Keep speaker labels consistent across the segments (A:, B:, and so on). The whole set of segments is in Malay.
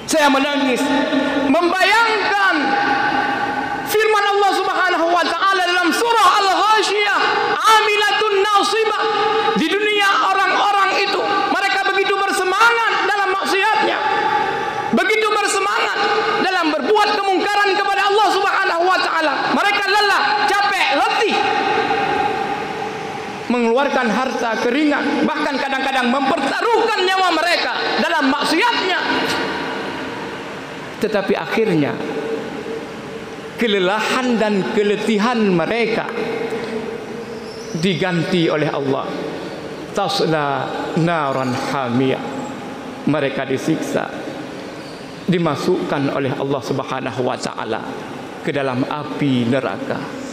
A: Saya menangis membayangkan firman Allah Subhanahu wa taala dalam surah Al-Ghasyiyah, amilatun nasibah. Di dunia orang-orang itu mereka begitu bersemangat dalam maksiatnya, begitu bersemangat dalam berbuat kemungkaran kepada Allah Subhanahu wa taala. Mereka lelah, capek, letih, mengeluarkan harta keringat, bahkan kadang-kadang mempertaruhkan nyawa mereka dalam maksiatnya. Tetapi akhirnya kelelahan dan keletihan mereka diganti oleh Allah. Tasla naran hamiyah. Mereka disiksa, dimasukkan oleh Allah Subhanahu wa taala ke dalam api neraka.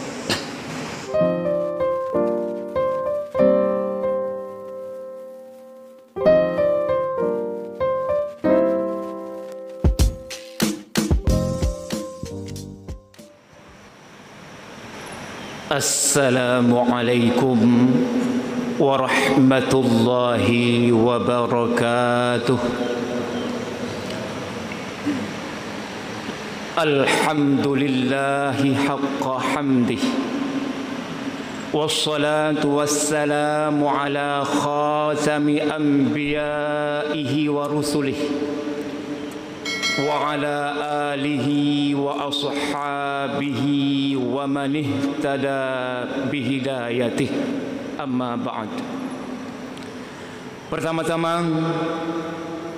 A: Assalamualaikum warahmatullahi wabarakatuh. Alhamdulillahi haqqa hamdih, wassalatu wassalamu ala khatami anbiyaihi wa rusulih, wa ala alihi wa ashabihi wa man ihtada bihidayatih. Amma ba'd. Pertama-tama,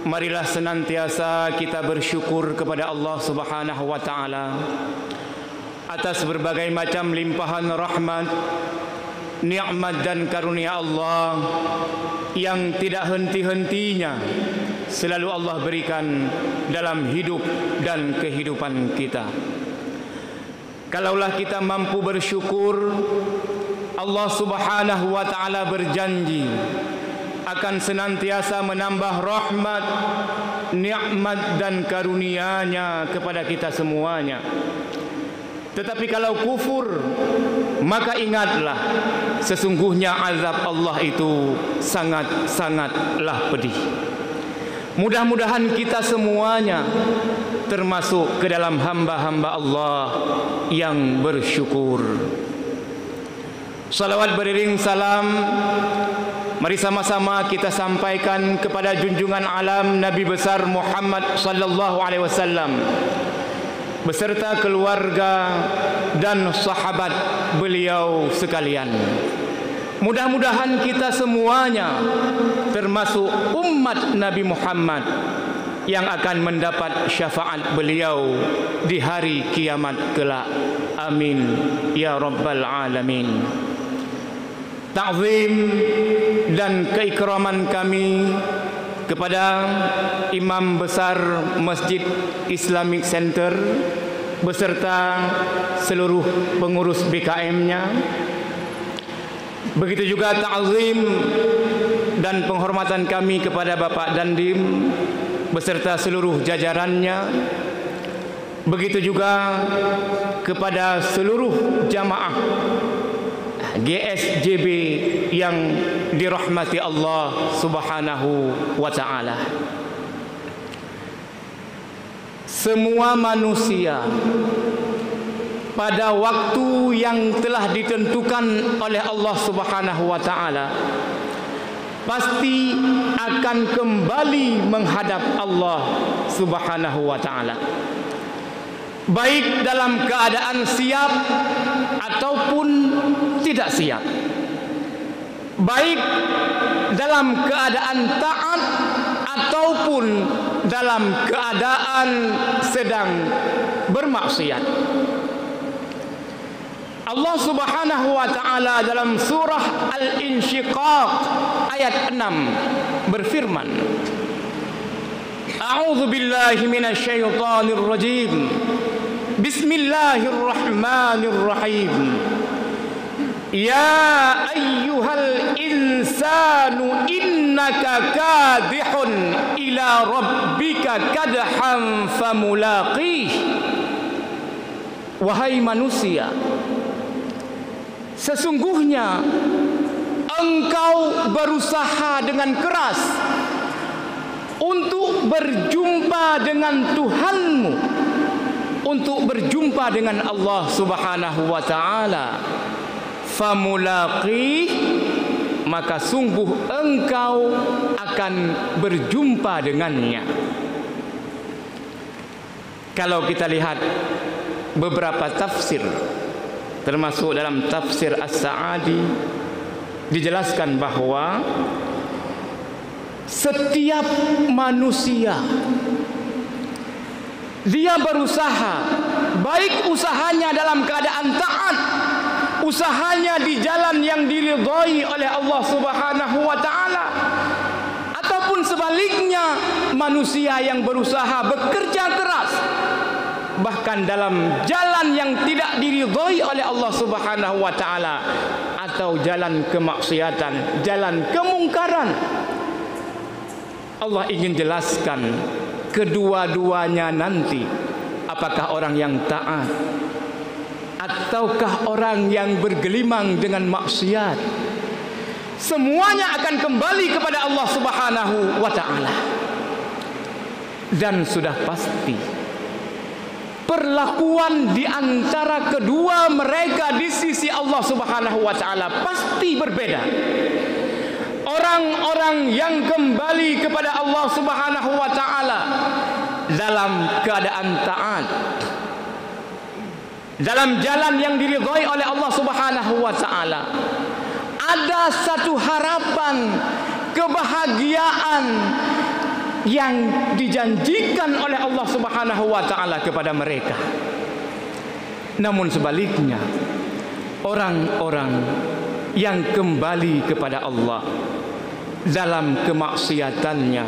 A: marilah senantiasa kita bersyukur kepada Allah Subhanahu wa taala atas berbagai macam limpahan rahmat, nikmat dan karunia Allah yang tidak henti-hentinya selalu Allah berikan dalam hidup dan kehidupan kita. Kalaulah kita mampu bersyukur, Allah Subhanahu wa taala berjanji akan senantiasa menambah rahmat, nikmat dan karunia-Nya kepada kita semuanya. Tetapi kalau kufur, maka ingatlah sesungguhnya azab Allah itu sangat-sangatlah pedih. Mudah-mudahan kita semuanya termasuk ke dalam hamba-hamba Allah yang bersyukur. Salawat beriring salam, mari sama-sama kita sampaikan kepada junjungan alam Nabi besar Muhammad sallallahu alaihi wasallam beserta keluarga dan sahabat beliau sekalian. Mudah-mudahan kita semuanya termasuk umat Nabi Muhammad yang akan mendapat syafaat beliau di hari kiamat kelak. Amin ya rabbal alamin. Ta'zim dan keikraman kami kepada Imam Besar Masjid Islamic Center beserta seluruh pengurus BKM-nya. Begitu juga ta'zim dan penghormatan kami kepada Bapak Dandim beserta seluruh jajarannya. Begitu juga kepada seluruh jamaah GSJB yang dirahmati Allah Subhanahu wa taala. Semua manusia pada waktu yang telah ditentukan oleh Allah Subhanahu wa taala pasti akan kembali menghadap Allah Subhanahu wa taala, baik dalam keadaan siap ataupun tidak siap, baik dalam keadaan taat ataupun dalam keadaan sedang bermaksiat. Allah Subhanahu wa taala dalam surah Al-Insyiqaq ayat 6 berfirman, A'udzu billahi minasy syaithanir rajim. Bismillahirrahmanirrahim. Ya ayyuhal insanu innaka kadihun ila rabbika kadhan famulaqih. Wahai manusia, sesungguhnya engkau berusaha dengan keras untuk berjumpa dengan Tuhanmu, untuk berjumpa dengan Allah Subhanahu wa taala. Famulaqi, maka sungguh engkau akan berjumpa dengannya. Kalau kita lihat beberapa tafsir, termasuk dalam tafsir As-Sa'adi, dijelaskan bahwa setiap manusia dia berusaha, baik usahanya dalam keadaan taat, usahanya di jalan yang diridhai oleh Allah Subhanahu wa taala, ataupun sebaliknya manusia yang berusaha bekerja keras bahkan dalam jalan yang tidak diridhai oleh Allah Subhanahu wa taala, atau jalan kemaksiatan, jalan kemungkaran. Allah ingin jelaskan kedua-duanya nanti, apakah orang yang taat ataukah orang yang bergelimang dengan maksiat, semuanya akan kembali kepada Allah Subhanahu wa taala. Dan sudah pasti perlakuan di antara kedua mereka di sisi Allah Subhanahu wa taala pasti berbeda. Orang-orang yang kembali kepada Allah Subhanahu wa taala dalam keadaan taat, dalam jalan yang diridhai oleh Allah Subhanahu wa taala, ada satu harapan kebahagiaan yang dijanjikan oleh Allah Subhanahu wa taala kepada mereka. Namun sebaliknya, orang-orang yang kembali kepada Allah dalam kemaksiatannya,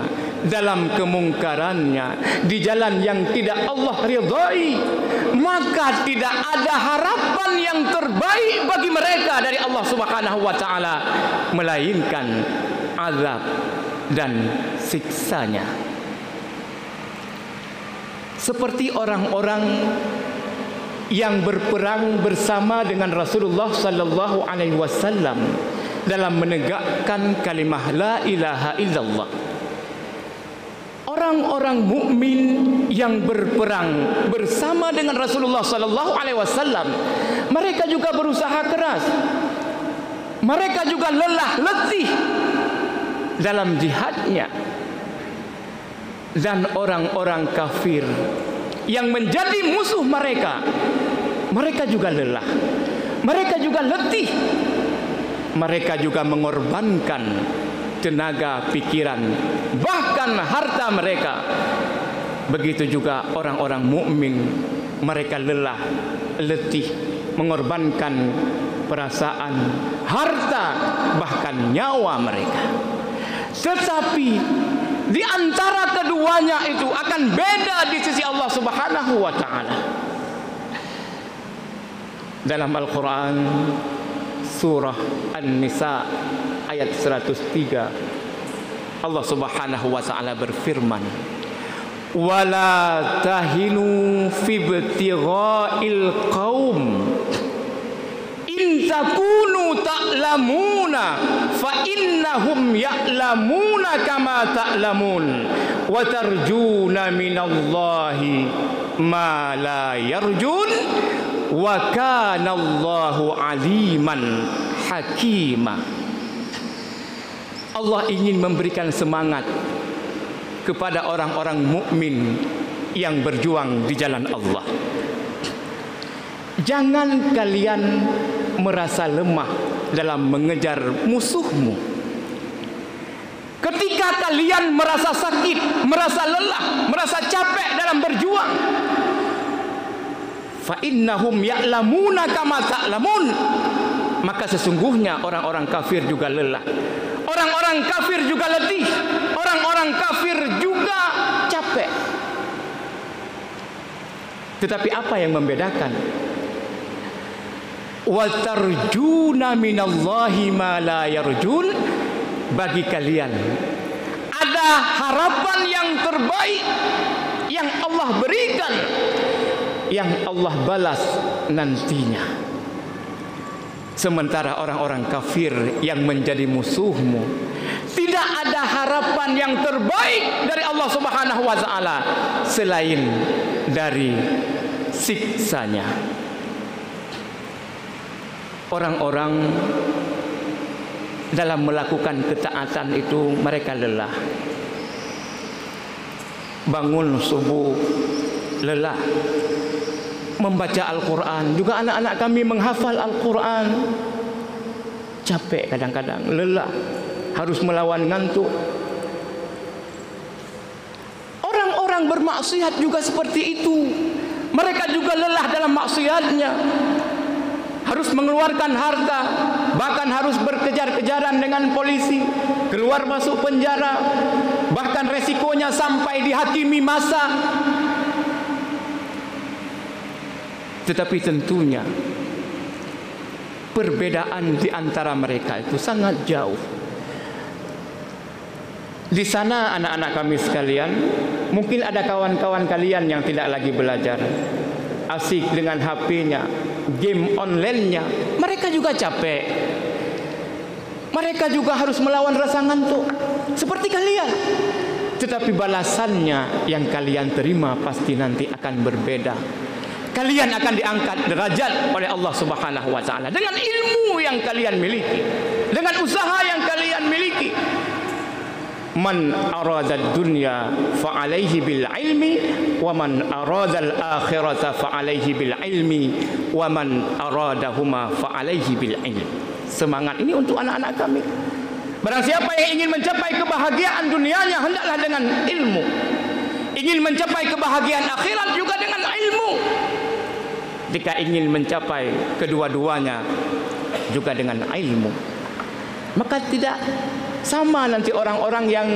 A: dalam kemungkarannya, di jalan yang tidak Allah ridhai, maka tidak ada harapan yang terbaik bagi mereka dari Allah Subhanahu wa taala melainkan azab dan siksanya. Seperti orang-orang yang berperang bersama dengan Rasulullah sallallahu alaihi wasallam dalam menegakkan kalimah la ilaha illallah. Orang-orang mukmin yang berperang bersama dengan Rasulullah sallallahu alaihi wasallam, mereka juga berusaha keras. Mereka juga lelah letih dalam jihadnya. Dan orang-orang kafir yang menjadi musuh mereka, mereka juga lelah, mereka juga letih, mereka juga mengorbankan tenaga, pikiran, bahkan harta mereka. Begitu juga orang-orang mukmin, mereka lelah, letih, mengorbankan perasaan, harta, bahkan nyawa mereka. Tetapi di antara keduanya itu akan beda di sisi Allah Subhanahu wa taala. Dalam Al-Qur'an surah An-Nisa ayat 103, Allah Subhanahu wa taala berfirman, "Wala tahinu fi ibtigha'il qaum in takunu ta'lamuna fa innahum ya'lamuna kama ta'lamun wa tarjuna minallahi ma la yarjun wa kana Allahu aliman hakima." Allah ingin memberikan semangat kepada orang-orang mukmin yang berjuang di jalan Allah. Jangan kalian merasa lemah dalam mengejar musuhmu. Ketika kalian merasa sakit, merasa lelah, merasa capek dalam berjuang, fa innahum ya'lamuna kama ta'lamun, maka sesungguhnya orang-orang kafir juga lelah, orang-orang kafir juga letih, orang-orang kafir juga capek. Tetapi apa yang membedakan? Wa tarjuna minallahi ma la yarjun, bagi kalian ada harapan yang terbaik yang Allah berikan, yang Allah balas nantinya. Sementara orang-orang kafir yang menjadi musuhmu, Tidak ada harapan yang terbaik dari Allah Subhanahu wa taala selain dari siksanya. Orang-orang dalam melakukan ketaatan itu mereka lelah. Bangun subuh lelah. Membaca Al-Quran, juga anak-anak kami menghafal Al-Quran, capek kadang-kadang, lelah, harus melawan ngantuk. Orang-orang bermaksiat juga seperti itu. Mereka juga lelah dalam maksiatnya, harus mengeluarkan harta, bahkan harus berkejar-kejaran dengan polisi, keluar masuk penjara, bahkan resikonya sampai dihakimi masa. Tetapi tentunya perbedaan di antara mereka itu sangat jauh. Di sana anak-anak kami sekalian, mungkin ada kawan-kawan kalian yang tidak lagi belajar, asik dengan HP-nya, game online-nya. Mereka juga capek. Mereka juga harus melawan rasa ngantuk seperti kalian. Tetapi balasannya yang kalian terima pasti nanti akan berbeda. Kalian akan diangkat derajat oleh Allah Subhanahu wa taala dengan ilmu yang kalian miliki, dengan usaha yang kalian miliki. Man arada dunya fa alaihi bil ilmi wa man arada al akhirata fa alaihi bil ilmi wa man aradahuma fa alaihi bil ilmi. Semangat ini untuk anak-anak kami. Barang siapa yang ingin mencapai kebahagiaan dunianya, hendaklah dengan ilmu. Ingin mencapai kebahagiaan akhirat juga dengan ilmu. Jika ingin mencapai kedua-duanya juga dengan ilmu, maka tidak sama nanti orang-orang yang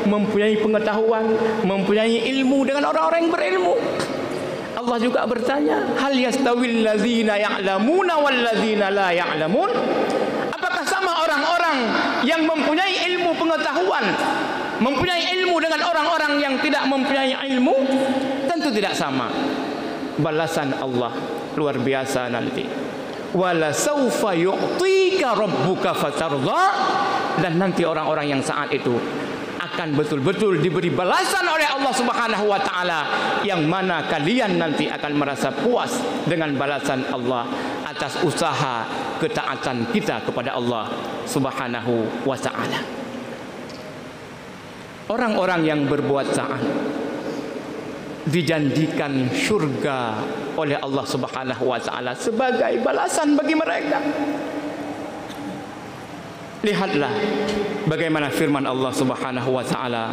A: mempunyai pengetahuan, mempunyai ilmu dengan orang-orang yang berilmu. Allah juga bertanya, hal yastawil ladzina ya'lamuna wal ladzina la ya'lamun? Apakah sama orang-orang yang mempunyai ilmu pengetahuan, mempunyai ilmu dengan orang-orang yang tidak mempunyai ilmu? Tentu tidak sama. Balasan Allah luar biasa nanti. Wala saufa yu'tika rabbuka fatarda. Dan nanti orang-orang yang saat itu akan betul-betul diberi balasan oleh Allah Subhanahu wa taala, yang mana kalian nanti akan merasa puas dengan balasan Allah atas usaha ketaatan kita kepada Allah Subhanahu wa taala. Orang-orang yang berbuat taat dijanjikan syurga oleh Allah Subhanahu wa taala sebagai balasan bagi mereka. Lihatlah bagaimana firman Allah Subhanahu wa taala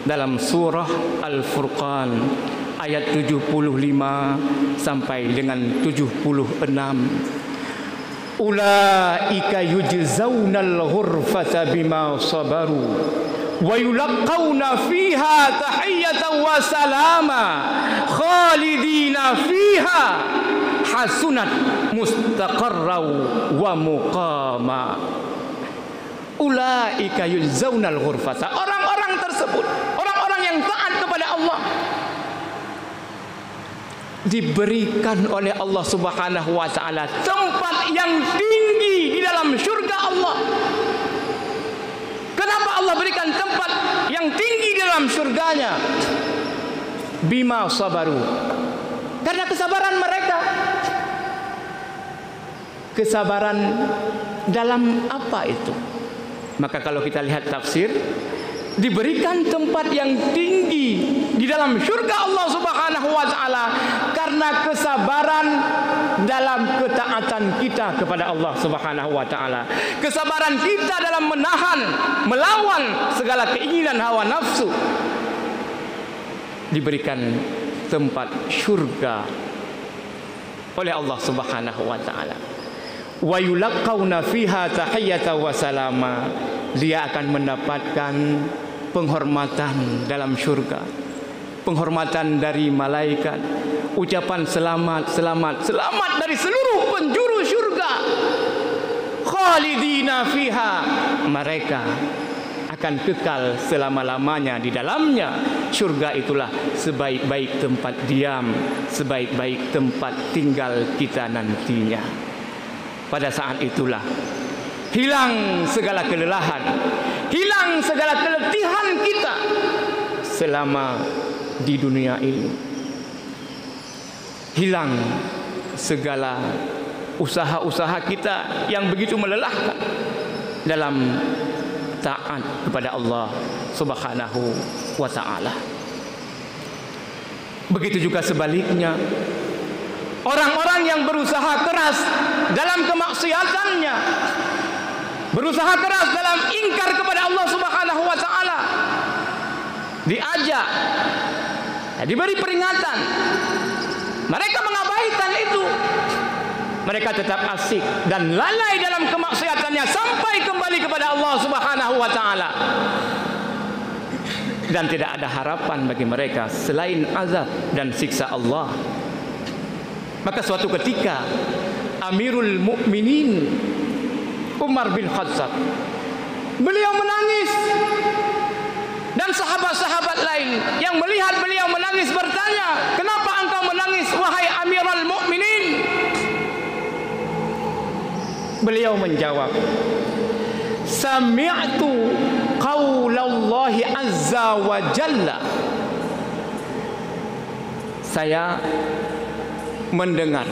A: dalam surah Al-Furqan ayat 75 sampai dengan 76. Ulaika yujzaunal ghurfata bima sabaru wa yulqauna fiha tahiyatan wa salama khalidina fiha hasunat mustaqarra wa muqama. Ulaika yujzaunal ghurfata. Orang-orang tersebut, orang-orang yang taat kepada Allah, diberikan oleh Allah Subhanahu wa taala tempat yang tinggi di dalam syurga Allah. Kenapa Allah berikan tempat yang tinggi di dalam syurganya? Bima sabaru. Karena kesabaran mereka. Kesabaran dalam apa itu? Maka kalau kita lihat tafsir, diberikan tempat yang tinggi di dalam syurga Allah Subhanahu wa taala karena kesabaran dalam ketaatan kita kepada Allah Subhanahu wa taala. Kesabaran kita dalam menahan, melawan segala keinginan hawa nafsu. Diberikan tempat syurga oleh Allah Subhanahu wa taala. Wa yulqauna fiha tahiyatan wa salama. Dia akan mendapatkan penghormatan dalam syurga, penghormatan dari malaikat, ucapan selamat, selamat, selamat dari seluruh penjuru syurga. Khalidina fiha. Mereka akan kekal selama-lamanya di dalamnya. Syurga itulah sebaik-baik tempat diam, sebaik-baik tempat tinggal kita nantinya. Pada saat itulah hilang segala kelelahan, hilang segala keletihan kita selama di dunia ini. Hilang segala usaha-usaha kita yang begitu melelahkan dalam taat kepada Allah Subhanahu wa ta'ala. Begitu juga sebaliknya, orang-orang yang berusaha keras dalam kemaksiatannya, berusaha keras dalam ingkar kepada Allah Subhanahu wa ta'ala, diajak, diberi peringatan, mereka mengabaikan itu. Mereka tetap asik dan lalai dalam kemaksiatannya sampai kembali kepada Allah Subhanahu wa ta'ala. Dan tidak ada harapan bagi mereka selain azab dan siksa Allah. Maka suatu ketika Amirul Mukminin Umar bin Khattab, beliau menangis, dan sahabat-sahabat lain yang melihat beliau menangis bertanya, "Kenapa engkau menangis wahai Amirul Mukminin?" Beliau menjawab, "Sami'tu qaulallahi azza wa jalla." Saya mendengar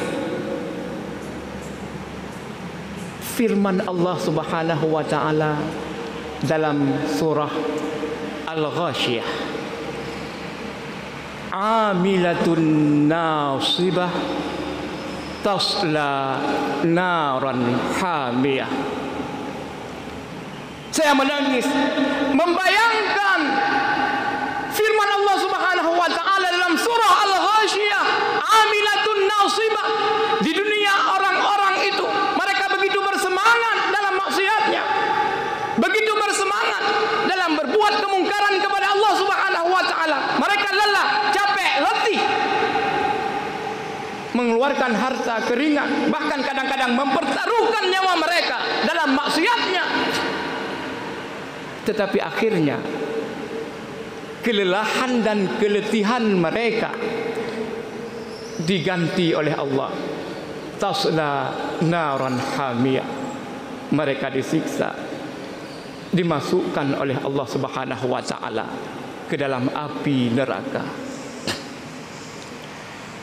A: firman Allah Subhanahu wa ta'ala dalam surah Al-Ghashiyah, "Amilatun nasibah tasla naran hamiyah." Saya menangis membayangkan firman Allah Subhanahu wa ta'ala dalam surah Al-Ghashiyah, "Amilatun nasibah." Di dunia orang-orang itu mereka begitu bersemangat dalam maksiatnya, begitu bersemangat dalam berbuat kemungkaran kepada Allah Subhanahu wa ta'ala. Mereka lelah, capek, letih, mengeluarkan harta, keringat, bahkan kadang-kadang mempertaruhkan nyawa mereka dalam maksiatnya. Tetapi akhirnya kelelahan dan keletihan mereka diganti oleh Allah. Tasla naran hamiyah. Mereka disiksa, dimasukkan oleh Allah Subhanahu wa ta'ala ke dalam api neraka.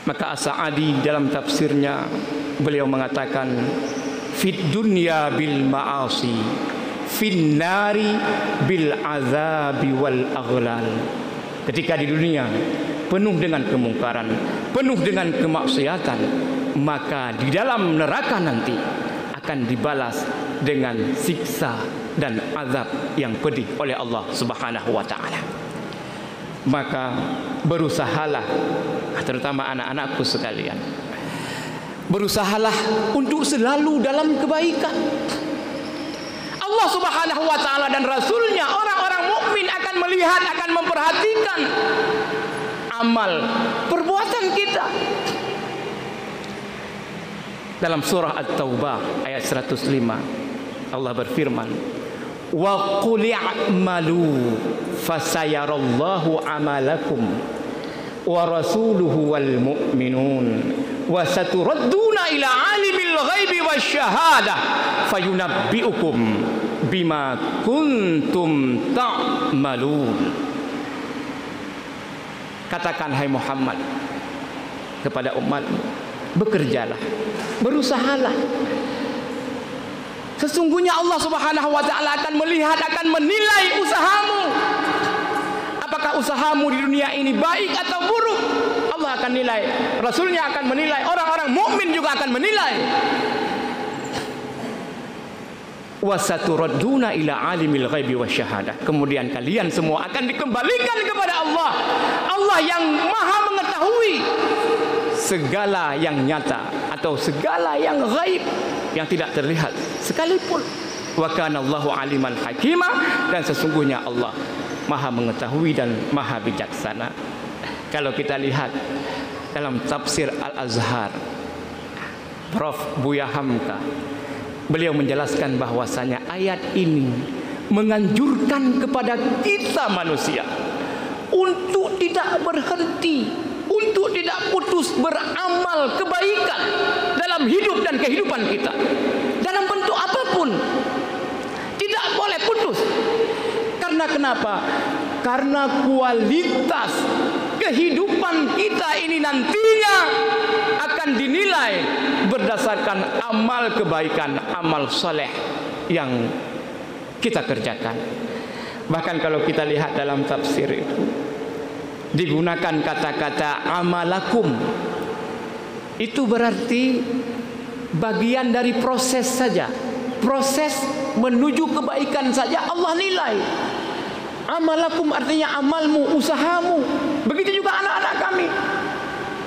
A: Maka As-Sa'adi dalam tafsirnya beliau mengatakan, "Fid dunya bil ma'asi, fin nari bil azabi wal aghlal." Ketika di dunia penuh dengan kemungkaran, penuh dengan kemaksiatan, maka di dalam neraka nanti akan dibalas dengan siksa dan azab yang pedih oleh Allah Subhanahu wa ta'ala. Maka berusahalah, terutama anak-anakku sekalian, berusahalah untuk selalu dalam kebaikan. Allah Subhanahu wa ta'ala dan Rasulnya, orang-orang mukmin akan melihat, akan memperhatikan amal perbuatan kita. Dalam surah At-Taubah ayat 105 Allah berfirman, "Wa qul i'malu fasayarallahu amalakum wa rasuluhu wal mu'minun wa saturadduna ila alimil ghaibi wasyahadah fayunabbi'ukum bima kuntum ta'malun." Katakan hai Muhammad kepada umatmu, bekerjalah, berusahalah. Sesungguhnya Allah Subhanahu wa ta'ala akan melihat, akan menilai usahamu. Apakah usahamu di dunia ini baik atau buruk? Allah akan nilai, Rasulnya akan menilai, orang-orang mukmin juga akan menilai. Wasaturadduna ila alimil ghaibi wasyahadah. Kemudian kalian semua akan dikembalikan kepada Allah. Allah yang maha mengetahui segala yang nyata atau segala yang ghaib, yang tidak terlihat sekalipun. Wa kana Allahu aliman hakima, dan sesungguhnya Allah maha mengetahui dan maha bijaksana. Kalau kita lihat dalam tafsir Al-Azhar, Prof. Buya Hamka, beliau menjelaskan bahwasanya ayat ini menganjurkan kepada kita manusia untuk tidak berhenti, untuk tidak putus beramal kebaikan dalam hidup dan kehidupan kita, dalam bentuk apapun. Tidak boleh putus. Karena Karena kenapa? Karena kualitas kehidupan kita ini nantinya akan dinilai berdasarkan amal kebaikan, amal soleh yang kita kerjakan. Bahkan kalau kita lihat dalam tafsir itu digunakan kata-kata amalakum, itu berarti bagian dari proses saja. Proses menuju kebaikan saja Allah nilai. Amalakum artinya amalmu, usahamu. Begitu juga anak-anak kami.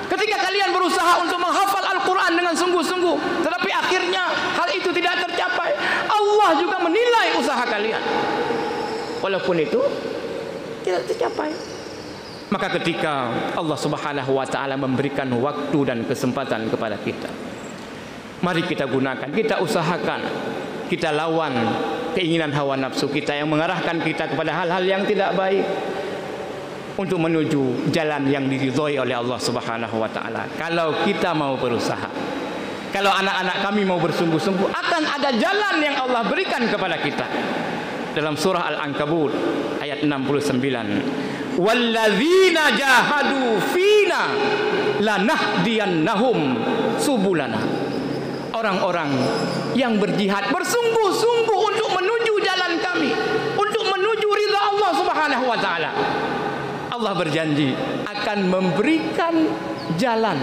A: Ketika kalian berusaha untuk menghafal Al-Quran dengan sungguh-sungguh, tetapi akhirnya hal itu tidak tercapai, Allah juga menilai usaha kalian. Walaupun itu tidak tercapai. Maka ketika Allah Subhanahu wa ta'ala memberikan waktu dan kesempatan kepada kita, mari kita gunakan, kita usahakan, kita lawan keinginan hawa nafsu kita yang mengarahkan kita kepada hal-hal yang tidak baik, untuk menuju jalan yang diridhoi oleh Allah Subhanahu wa ta'ala. Kalau kita mau berusaha, kalau anak-anak kami mau bersungguh-sungguh, akan ada jalan yang Allah berikan kepada kita. Dalam surah Al-Ankabut ayat 69, walladzina jahadu fina lanahdiyannahum subulana. Orang-orang yang berjihad bersungguh-sungguh untuk menuju jalan kami, untuk menuju ridha Allah Subhanahu wa ta'ala, Allah berjanji akan memberikan jalan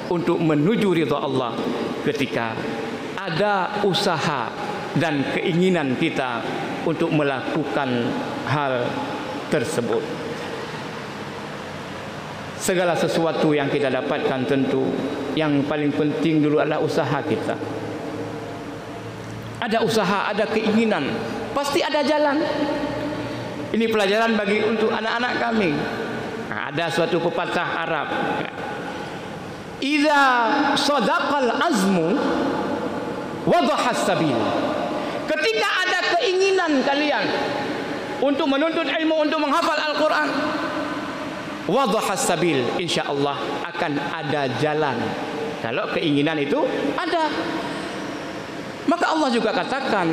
A: untuk menuju ridha Allah ketika ada usaha dan keinginan kita untuk melakukan hal tersebut. Segala sesuatu yang kita dapatkan, tentu yang paling penting dulu adalah usaha kita. Ada usaha, ada keinginan, pasti ada jalan. Ini pelajaran bagi untuk anak-anak kami. Ada suatu pepatah Arab, idza sadaqal azmu wadahas sabil. Ketika ada keinginan kalian untuk menuntut ilmu, untuk menghafal Al-Quran, wadahas sabil, insyaallah akan ada jalan. Kalau keinginan itu ada, maka Allah juga katakan,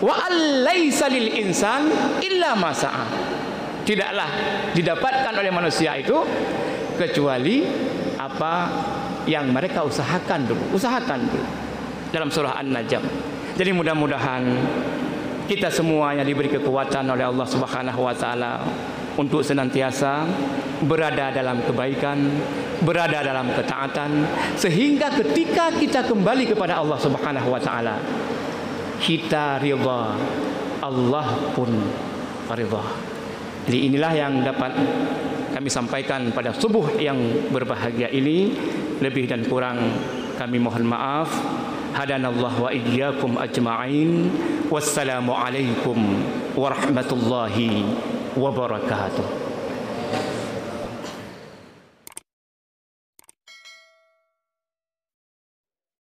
A: wa allaisa lil insan illa ma sa'a. Tidaklah didapatkan oleh manusia itu kecuali apa yang mereka usahakan dulu. Usahakan dulu. Dalam surah An-Najm. Jadi mudah-mudahan kita semuanya diberi kekuatan oleh Allah Subhanahu wa ta'ala untuk senantiasa berada dalam kebaikan, berada dalam ketaatan, sehingga ketika kita kembali kepada Allah Subhanahu wa ta'ala, kita ridha, Allah pun ridha. Jadi inilah yang dapat kami sampaikan pada subuh yang berbahagia ini. Lebih dan kurang kami mohon maaf. Hadanallahu wa iyyakum ajma'in. Wassalamu alaikum warahmatullahi wabarakatuh.